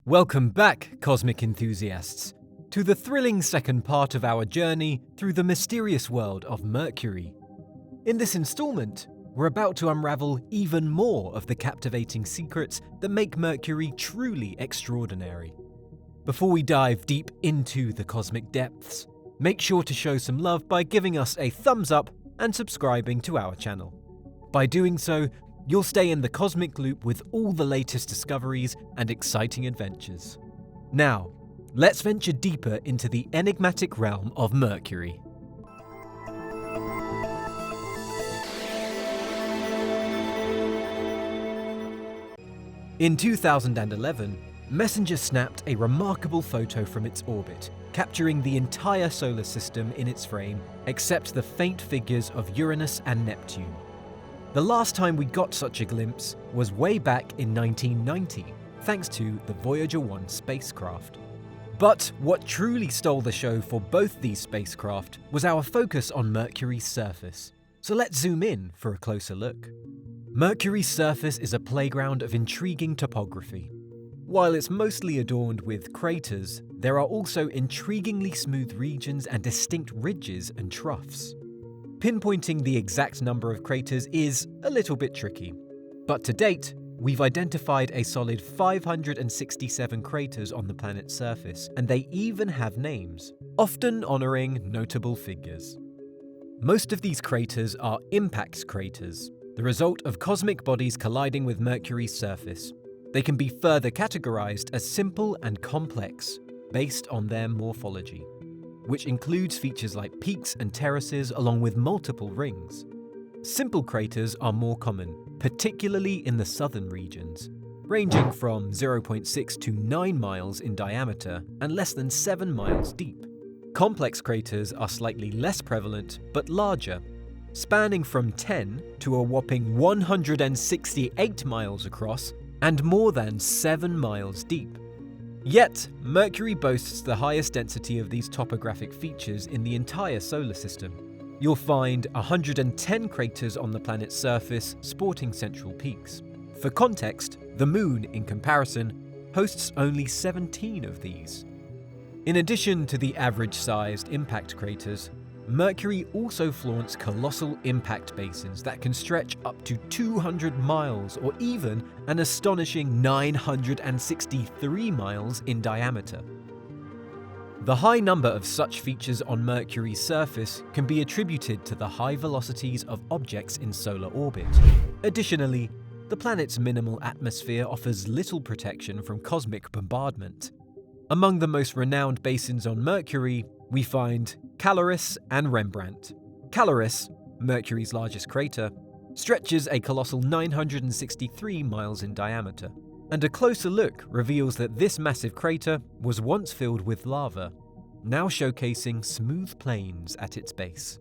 Welcome back, cosmic enthusiasts, to the thrilling second part of our journey through the mysterious world of Mercury. In this installment, we're about to unravel even more of the captivating secrets that make Mercury truly extraordinary. Before we dive deep into the cosmic depths, make sure to show some love by giving us a thumbs up and subscribing to our channel. By doing so, you'll stay in the cosmic loop with all the latest discoveries and exciting adventures. Now, let's venture deeper into the enigmatic realm of Mercury. In 2011, Messenger snapped a remarkable photo from its orbit, capturing the entire solar system in its frame, except the faint figures of Uranus and Neptune. The last time we got such a glimpse was way back in 1990, thanks to the Voyager 1 spacecraft. But what truly stole the show for both these spacecraft was our focus on Mercury's surface. So let's zoom in for a closer look. Mercury's surface is a playground of intriguing topography. While it's mostly adorned with craters, there are also intriguingly smooth regions and distinct ridges and troughs. Pinpointing the exact number of craters is a little bit tricky, but to date, we've identified a solid 567 craters on the planet's surface, and they even have names, often honoring notable figures. Most of these craters are impact craters, the result of cosmic bodies colliding with Mercury's surface. They can be further categorized as simple and complex, based on their morphology, which includes features like peaks and terraces along with multiple rings. Simple craters are more common, particularly in the southern regions, ranging from 0.6 to 9 miles in diameter and less than 7 miles deep. Complex craters are slightly less prevalent but larger, spanning from 10 to a whopping 168 miles across and more than 7 miles deep. Yet, Mercury boasts the highest density of these topographic features in the entire solar system. You'll find 110 craters on the planet's surface sporting central peaks. For context, the Moon, in comparison, hosts only 17 of these. In addition to the average-sized impact craters, Mercury also flaunts colossal impact basins that can stretch up to 200 miles or even an astonishing 963 miles in diameter. The high number of such features on Mercury's surface can be attributed to the high velocities of objects in solar orbit. Additionally, the planet's minimal atmosphere offers little protection from cosmic bombardment. Among the most renowned basins on Mercury, we find Caloris and Rembrandt. Caloris, Mercury's largest crater, stretches a colossal 963 miles in diameter, and a closer look reveals that this massive crater was once filled with lava, now showcasing smooth plains at its base.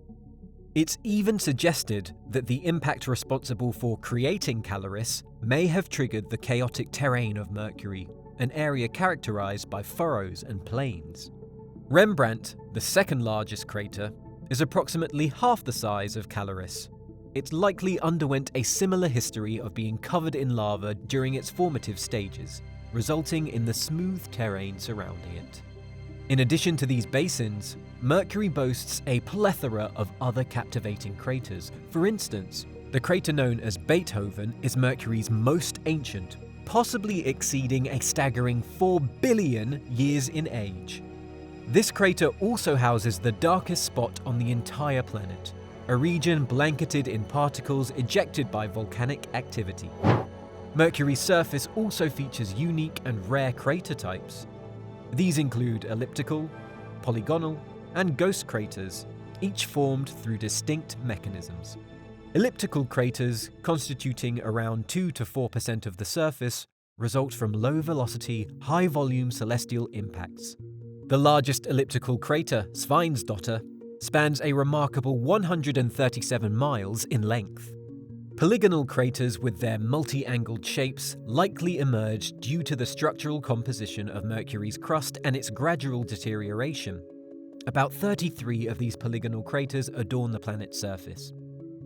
It's even suggested that the impact responsible for creating Caloris may have triggered the chaotic terrain of Mercury, an area characterized by furrows and plains. Rembrandt, the second largest crater, is approximately half the size of Caloris. It likely underwent a similar history of being covered in lava during its formative stages, resulting in the smooth terrain surrounding it. In addition to these basins, Mercury boasts a plethora of other captivating craters. For instance, the crater known as Beethoven is Mercury's most ancient, possibly exceeding a staggering 4 billion years in age. This crater also houses the darkest spot on the entire planet, a region blanketed in particles ejected by volcanic activity. Mercury's surface also features unique and rare crater types. These include elliptical, polygonal, and ghost craters, each formed through distinct mechanisms. Elliptical craters, constituting around 2 to 4% of the surface, result from low-velocity, high-volume celestial impacts. The largest elliptical crater, Sveinsdotter, spans a remarkable 137 miles in length. Polygonal craters with their multi-angled shapes likely emerged due to the structural composition of Mercury's crust and its gradual deterioration. About 33 of these polygonal craters adorn the planet's surface.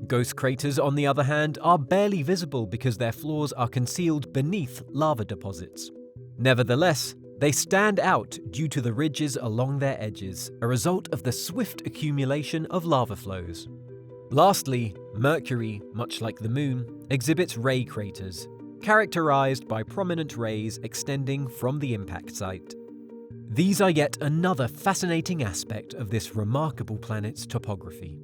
Ghost craters, on the other hand, are barely visible because their floors are concealed beneath lava deposits. Nevertheless, they stand out due to the ridges along their edges, a result of the swift accumulation of lava flows. Lastly, Mercury, much like the Moon, exhibits ray craters, characterized by prominent rays extending from the impact site. These are yet another fascinating aspect of this remarkable planet's topography.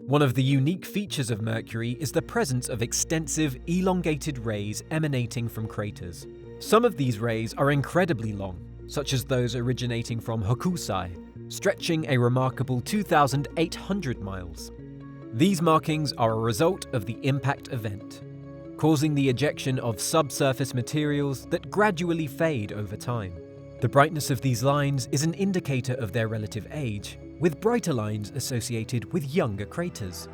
One of the unique features of Mercury is the presence of extensive, elongated rays emanating from craters. Some of these rays are incredibly long, such as those originating from Hokusai, stretching a remarkable 2,800 miles. These markings are a result of the impact event, causing the ejection of subsurface materials that gradually fade over time. The brightness of these lines is an indicator of their relative age, with brighter lines associated with younger craters.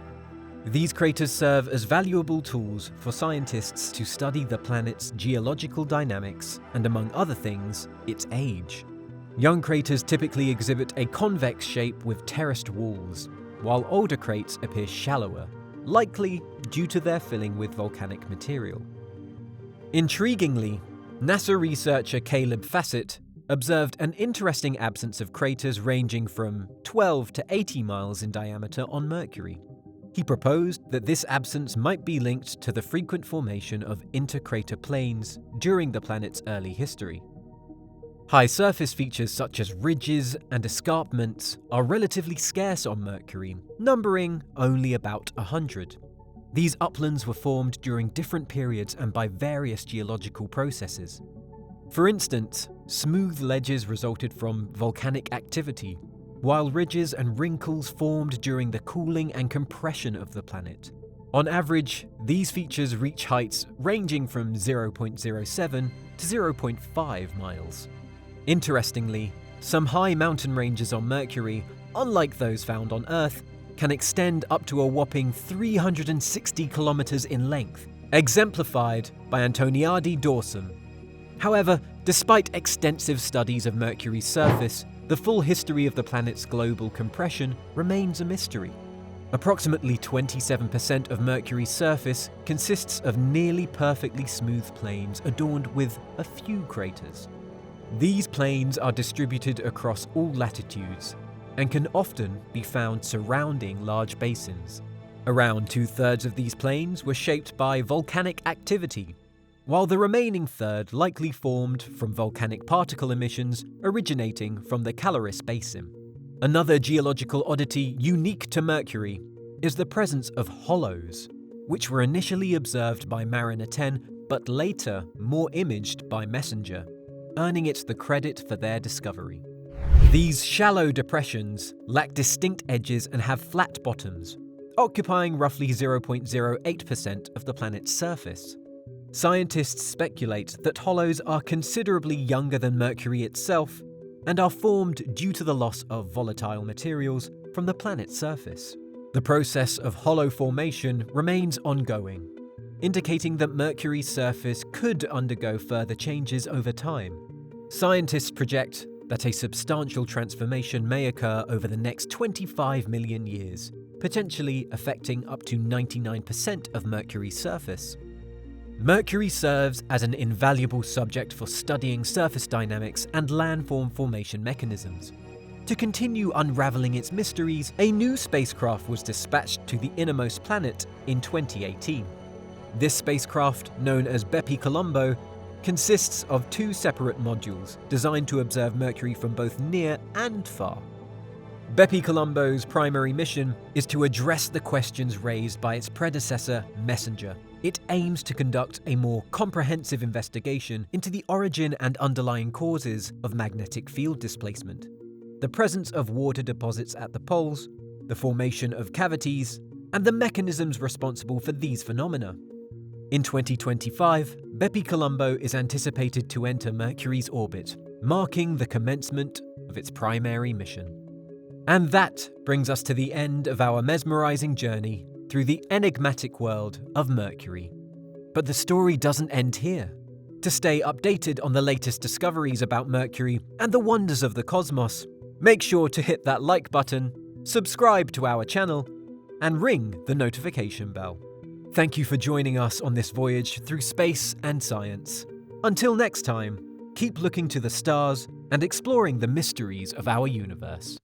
These craters serve as valuable tools for scientists to study the planet's geological dynamics and, among other things, its age. Young craters typically exhibit a convex shape with terraced walls, while older craters appear shallower, likely due to their filling with volcanic material. Intriguingly, NASA researcher Caleb Fassett observed an interesting absence of craters ranging from 12 to 80 miles in diameter on Mercury. He proposed that this absence might be linked to the frequent formation of intercrater plains during the planet's early history. High surface features such as ridges and escarpments are relatively scarce on Mercury, numbering only about 100. These uplands were formed during different periods and by various geological processes. For instance, smooth ledges resulted from volcanic activity, while ridges and wrinkles formed during the cooling and compression of the planet. On average, these features reach heights ranging from 0.07 to 0.5 miles. Interestingly, some high mountain ranges on Mercury, unlike those found on Earth, can extend up to a whopping 360 kilometers in length, exemplified by Antoniadi Dorsum. However, despite extensive studies of Mercury's surface, the full history of the planet's global compression remains a mystery. Approximately 27% of Mercury's surface consists of nearly perfectly smooth plains adorned with a few craters. These plains are distributed across all latitudes and can often be found surrounding large basins. Around 2/3 of these plains were shaped by volcanic activity, while the remaining third likely formed from volcanic particle emissions originating from the Caloris basin. Another geological oddity unique to Mercury is the presence of hollows, which were initially observed by Mariner 10 but later more imaged by Messenger, earning it the credit for their discovery. These shallow depressions lack distinct edges and have flat bottoms, occupying roughly 0.08% of the planet's surface. Scientists speculate that hollows are considerably younger than Mercury itself and are formed due to the loss of volatile materials from the planet's surface. The process of hollow formation remains ongoing, indicating that Mercury's surface could undergo further changes over time. Scientists project that a substantial transformation may occur over the next 25 million years, potentially affecting up to 99% of Mercury's surface. Mercury serves as an invaluable subject for studying surface dynamics and landform formation mechanisms. To continue unraveling its mysteries, a new spacecraft was dispatched to the innermost planet in 2018. This spacecraft, known as BepiColombo, consists of 2 separate modules designed to observe Mercury from both near and far. BepiColombo's primary mission is to address the questions raised by its predecessor, Messenger. It aims to conduct a more comprehensive investigation into the origin and underlying causes of magnetic field displacement, the presence of water deposits at the poles, the formation of cavities, and the mechanisms responsible for these phenomena. In 2025, BepiColombo is anticipated to enter Mercury's orbit, marking the commencement of its primary mission. And that brings us to the end of our mesmerizing journey through the enigmatic world of Mercury. But the story doesn't end here. To stay updated on the latest discoveries about Mercury and the wonders of the cosmos, make sure to hit that like button, subscribe to our channel, and ring the notification bell. Thank you for joining us on this voyage through space and science. Until next time, keep looking to the stars and exploring the mysteries of our universe.